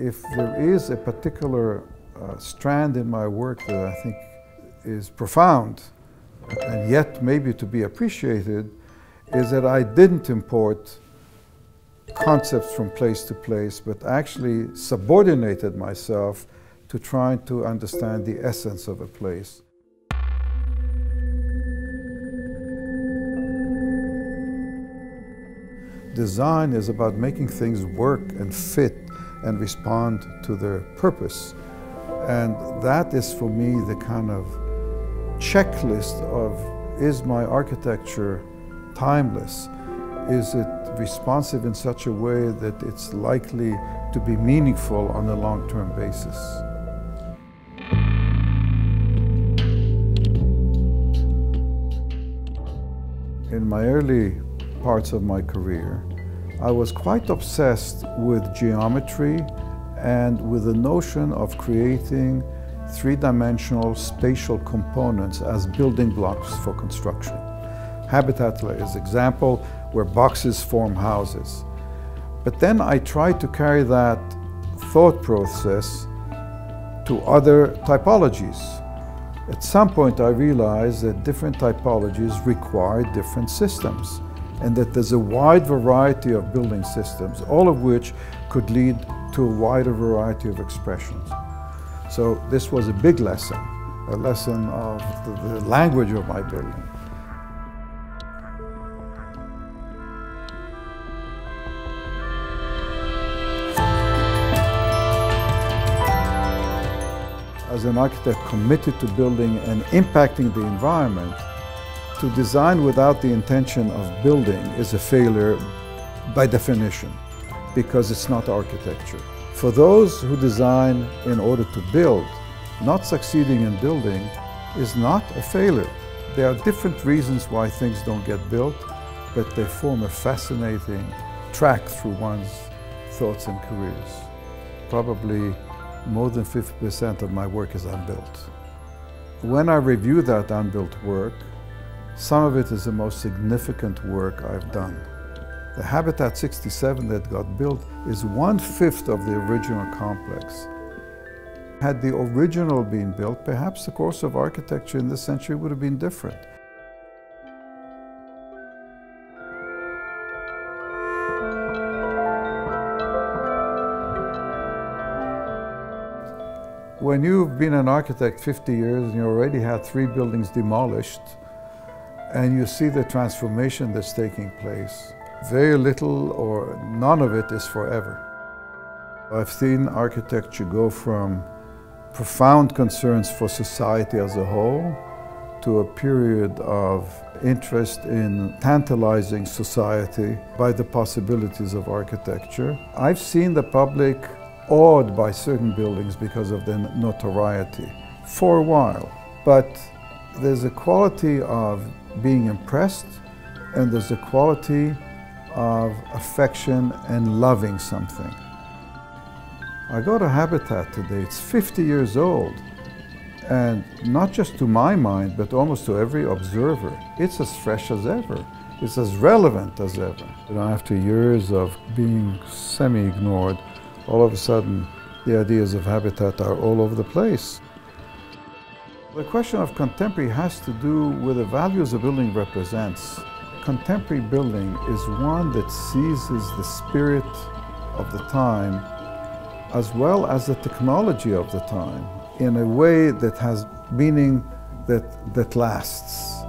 If there is a particular strand in my work that I think is profound and yet maybe to be appreciated, is that I didn't import concepts from place to place, but actually subordinated myself to trying to understand the essence of a place. Design is about making things work and fit and respond to their purpose. And that is for me the kind of checklist of, is my architecture timeless? Is it responsive in such a way that it's likely to be meaningful on a long-term basis? In my early parts of my career, I was quite obsessed with geometry and with the notion of creating three-dimensional spatial components as building blocks for construction. Habitat is an example where boxes form houses. But then I tried to carry that thought process to other typologies. At some point I realized that different typologies require different systems, and that there's a wide variety of building systems, all of which could lead to a wider variety of expressions. So this was a big lesson, a lesson of the language of my building. As an architect committed to building and impacting the environment, to design without the intention of building is a failure by definition, because it's not architecture. For those who design in order to build, not succeeding in building is not a failure. There are different reasons why things don't get built, but they form a fascinating track through one's thoughts and careers. Probably more than 50% of my work is unbuilt. When I review that unbuilt work, some of it is the most significant work I've done. The Habitat 67 that got built is 1/5 of the original complex. Had the original been built, perhaps the course of architecture in this century would have been different. When you've been an architect 50 years and you already had 3 buildings demolished, and you see the transformation that's taking place, very little or none of it is forever. I've seen architecture go from profound concerns for society as a whole to a period of interest in tantalizing society by the possibilities of architecture. I've seen the public awed by certain buildings because of their notoriety for a while, but there's a quality of being impressed, and there's a quality of affection and loving something. I go to Habitat today, it's 50 years old, and not just to my mind, but almost to every observer, it's as fresh as ever. It's as relevant as ever. You know, after years of being semi-ignored, all of a sudden the ideas of Habitat are all over the place. The question of contemporary has to do with the values a building represents. Contemporary building is one that seizes the spirit of the time as well as the technology of the time in a way that has meaning that lasts.